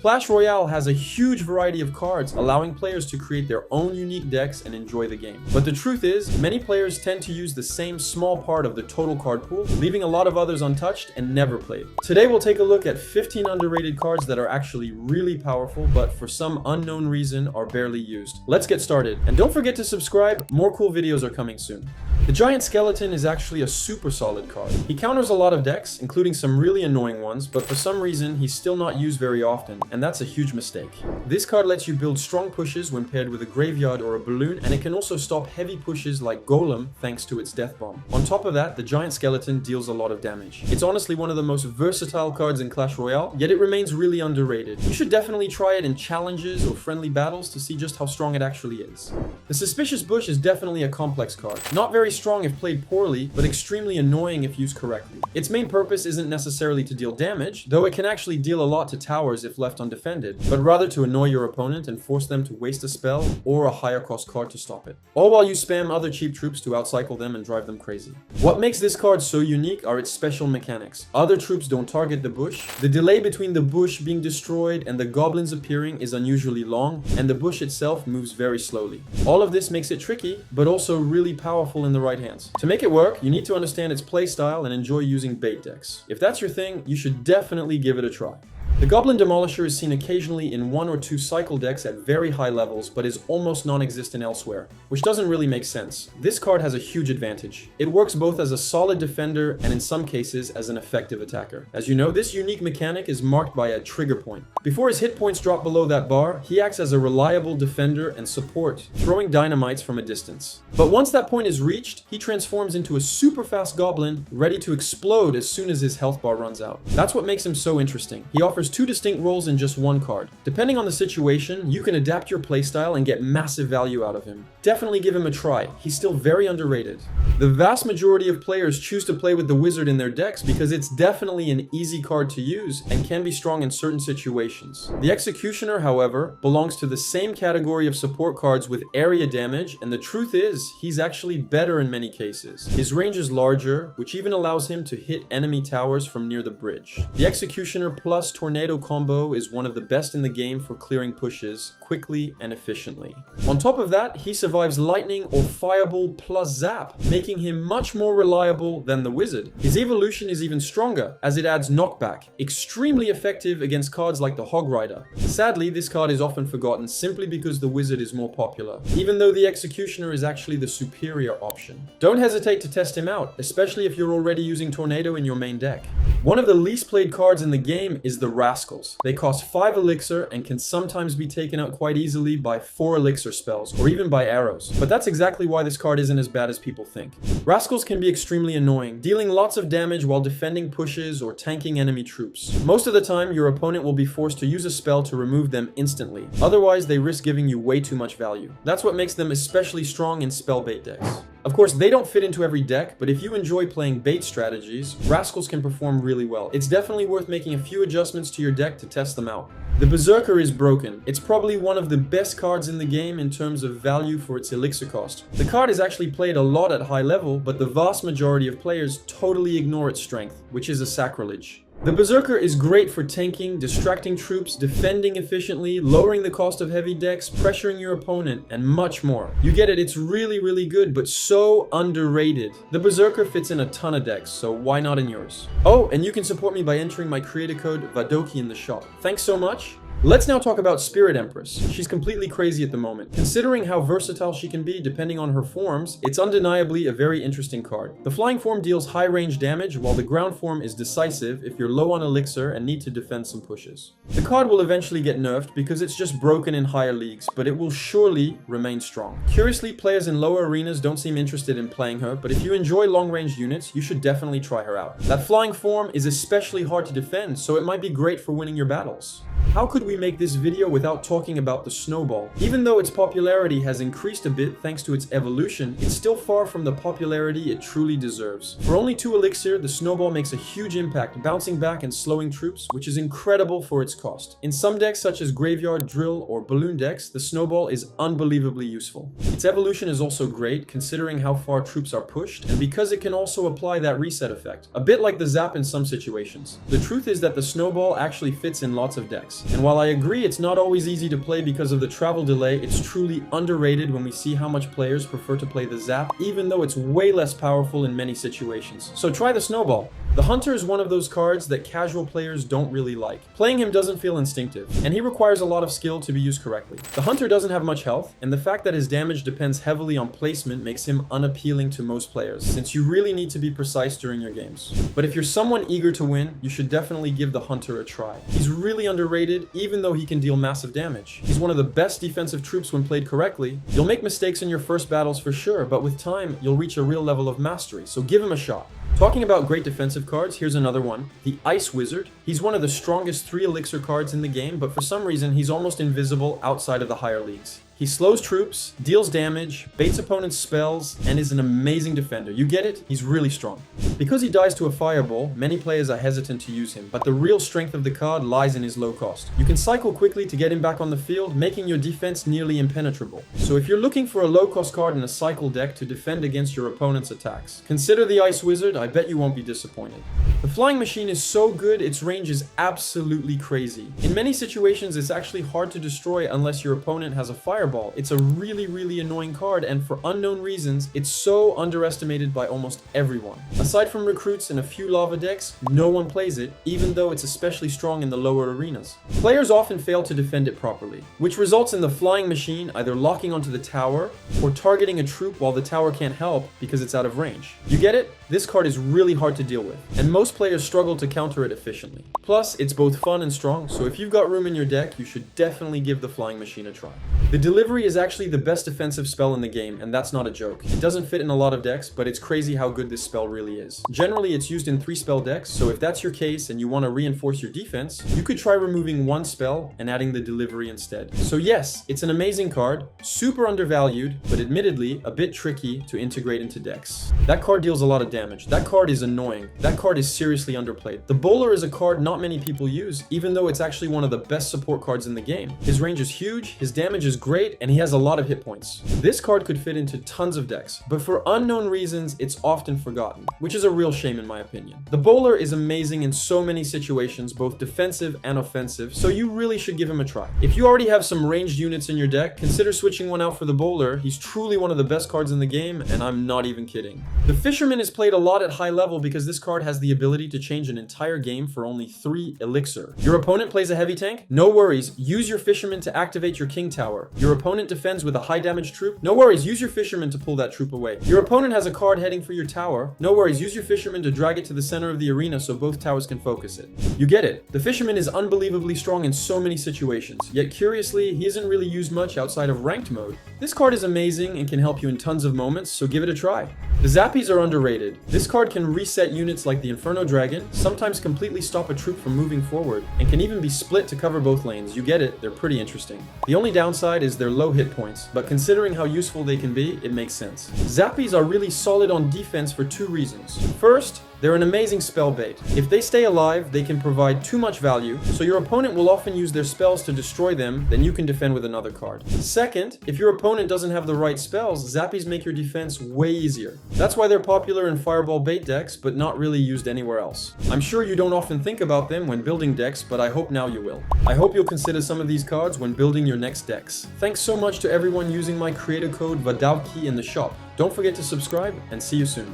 Clash Royale has a huge variety of cards, allowing players to create their own unique decks and enjoy the game. But the truth is, many players tend to use the same small part of the total card pool, leaving a lot of others untouched and never played. Today we'll take a look at 15 underrated cards that are actually really powerful, but for some unknown reason are barely used. Let's get started. And don't forget to subscribe, more cool videos are coming soon. The Giant Skeleton is actually a super solid card. He counters a lot of decks, including some really annoying ones, but for some reason he's still not used very often, and that's a huge mistake. This card lets you build strong pushes when paired with a graveyard or a balloon, and it can also stop heavy pushes like Golem thanks to its death bomb. On top of that, the Giant Skeleton deals a lot of damage. It's honestly one of the most versatile cards in Clash Royale, yet it remains really underrated. You should definitely try it in challenges or friendly battles to see just how strong it actually is. The Suspicious Bush is definitely a complex card. Not very strong if played poorly, but extremely annoying if used correctly. Its main purpose isn't necessarily to deal damage, though it can actually deal a lot to towers if left undefended, but rather to annoy your opponent and force them to waste a spell or a higher cost card to stop it. All while you spam other cheap troops to outcycle them and drive them crazy. What makes this card so unique are its special mechanics. Other troops don't target the bush, the delay between the bush being destroyed and the goblins appearing is unusually long, and the bush itself moves very slowly. All of this makes it tricky, but also really powerful in the right hands. To make it work, you need to understand its playstyle and enjoy using bait decks. If that's your thing, you should definitely give it a try. The Goblin Demolisher is seen occasionally in 1 or 2 cycle decks at very high levels, but is almost non-existent elsewhere, which doesn't really make sense. This card has a huge advantage. It works both as a solid defender and in some cases as an effective attacker. As you know, this unique mechanic is marked by a trigger point. Before his hit points drop below that bar, he acts as a reliable defender and support, throwing dynamites from a distance. But once that point is reached, he transforms into a super fast goblin, ready to explode as soon as his health bar runs out. That's what makes him so interesting. He offers 2 distinct roles in just 1 card. Depending on the situation, you can adapt your playstyle and get massive value out of him. Definitely give him a try. He's still very underrated. The vast majority of players choose to play with the wizard in their decks because it's definitely an easy card to use and can be strong in certain situations. The executioner, however, belongs to the same category of support cards with area damage, and the truth is, he's actually better in many cases. His range is larger, which even allows him to hit enemy towers from near the bridge. The executioner plus tornado combo is one of the best in the game for clearing pushes quickly and efficiently. On top of that, he survives lightning or fireball plus zap, making him much more reliable than the wizard. His evolution is even stronger, as it adds knockback, extremely effective against cards like the Hog Rider. Sadly, this card is often forgotten simply because the wizard is more popular, even though the executioner is actually the superior option. Don't hesitate to test him out, especially if you're already using tornado in your main deck. One of the least played cards in the game is the Rascals. They cost 5 elixir and can sometimes be taken out quite easily by 4 elixir spells, or even by arrows. But that's exactly why this card isn't as bad as people think. Rascals can be extremely annoying, dealing lots of damage while defending pushes or tanking enemy troops. Most of the time, your opponent will be forced to use a spell to remove them instantly. Otherwise, they risk giving you way too much value. That's what makes them especially strong in spellbait decks. Of course, they don't fit into every deck, but if you enjoy playing bait strategies, Rascals can perform really well. It's definitely worth making a few adjustments to your deck to test them out. The Berserker is broken. It's probably one of the best cards in the game in terms of value for its elixir cost. The card is actually played a lot at high level, but the vast majority of players totally ignore its strength, which is a sacrilege. The Berserker is great for tanking, distracting troops, defending efficiently, lowering the cost of heavy decks, pressuring your opponent, and much more. You get it, it's really good, but so underrated. The Berserker fits in a ton of decks, so why not in yours? Oh, and you can support me by entering my creator code Vadowki in the shop. Thanks so much. Let's now talk about Spirit Empress. She's completely crazy at the moment. Considering how versatile she can be depending on her forms, it's undeniably a very interesting card. The flying form deals high range damage, while the ground form is decisive if you're low on elixir and need to defend some pushes. The card will eventually get nerfed because it's just broken in higher leagues, but it will surely remain strong. Curiously, players in lower arenas don't seem interested in playing her, but if you enjoy long-range units, you should definitely try her out. That flying form is especially hard to defend, so it might be great for winning your battles. How could we make this video without talking about the Snowball? Even though its popularity has increased a bit thanks to its evolution, it's still far from the popularity it truly deserves. For only 2 elixir, the Snowball makes a huge impact, bouncing back and slowing troops, which is incredible for its cost. In some decks such as Graveyard, Drill, or Balloon decks, the Snowball is unbelievably useful. Its evolution is also great, considering how far troops are pushed, and because it can also apply that reset effect, a bit like the Zap in some situations. The truth is that the Snowball actually fits in lots of decks, and while I agree it's not always easy to play because of the travel delay, it's truly underrated when we see how much players prefer to play the Zap, even though it's way less powerful in many situations. So try the Snowball. The Hunter is one of those cards that casual players don't really like. Playing him doesn't feel instinctive, and he requires a lot of skill to be used correctly. The Hunter doesn't have much health, and the fact that his damage depends heavily on placement makes him unappealing to most players, since you really need to be precise during your games. But if you're someone eager to win, you should definitely give the Hunter a try. He's really underrated, even though he can deal massive damage. He's one of the best defensive troops when played correctly. You'll make mistakes in your first battles for sure, but with time, you'll reach a real level of mastery, so give him a shot. Talking about great defensive cards, here's another one. The Ice Wizard. He's one of the strongest 3 elixir cards in the game, but for some reason, he's almost invisible outside of the higher leagues. He slows troops, deals damage, baits opponents' spells, and is an amazing defender. You get it? He's really strong. Because he dies to a fireball, many players are hesitant to use him, but the real strength of the card lies in his low cost. You can cycle quickly to get him back on the field, making your defense nearly impenetrable. So if you're looking for a low-cost card in a cycle deck to defend against your opponent's attacks, consider the Ice Wizard. I bet you won't be disappointed. The Flying Machine is so good, its range is absolutely crazy. In many situations, it's actually hard to destroy unless your opponent has a fireball. It's a really annoying card, and for unknown reasons, it's so underestimated by almost everyone. Aside from recruits and a few lava decks, no one plays it, even though it's especially strong in the lower arenas. Players often fail to defend it properly, which results in the Flying Machine either locking onto the tower or targeting a troop while the tower can't help because it's out of range. You get it? This card is really hard to deal with, and most players struggle to counter it efficiently. Plus, it's both fun and strong, so if you've got room in your deck, you should definitely give the Flying Machine a try. The Delivery is actually the best defensive spell in the game, and that's not a joke. It doesn't fit in a lot of decks, but it's crazy how good this spell really is. Generally, it's used in 3 spell decks, so if that's your case and you want to reinforce your defense, you could try removing 1 spell and adding the Delivery instead. So yes, it's an amazing card, super undervalued, but admittedly a bit tricky to integrate into decks. That card deals a lot of damage. That card is annoying. That card is seriously underplayed. The Bowler is a card not many people use, even though it's actually one of the best support cards in the game. His range is huge, his damage is great, and he has a lot of hit points. This card could fit into tons of decks, but for unknown reasons, it's often forgotten, which is a real shame in my opinion. The Bowler is amazing in so many situations, both defensive and offensive, so you really should give him a try. If you already have some ranged units in your deck, consider switching one out for the Bowler. He's truly one of the best cards in the game, and I'm not even kidding. The Fisherman is played a lot at high level because this card has the ability to change an entire game for only 3 elixir. Your opponent plays a heavy tank? No worries, use your Fisherman to activate your King Tower. Your opponent defends with a high damage troop? No worries, use your Fisherman to pull that troop away. Your opponent has a card heading for your tower? No worries, use your Fisherman to drag it to the center of the arena so both towers can focus it. You get it. The Fisherman is unbelievably strong in so many situations, yet curiously, he isn't really used much outside of ranked mode. This card is amazing and can help you in tons of moments, so give it a try. The Zappies are underrated. This card can reset units like the Inferno Dragon, sometimes completely stop a troop from moving forward, and can even be split to cover both lanes. You get it, they're pretty interesting. The only downside is their low hit points, but considering how useful they can be, it makes sense. Zappies are really solid on defense for 2 reasons. First, they're an amazing spell bait. If they stay alive, they can provide too much value, so your opponent will often use their spells to destroy them, then you can defend with another card. Second, if your opponent doesn't have the right spells, Zappies make your defense way easier. That's why they're popular in Fireball bait decks, but not really used anywhere else. I'm sure you don't often think about them when building decks, but I hope now you will. I hope you'll consider some of these cards when building your next decks. Thanks so much to everyone using my creator code Vadowki in the shop. Don't forget to subscribe, and see you soon.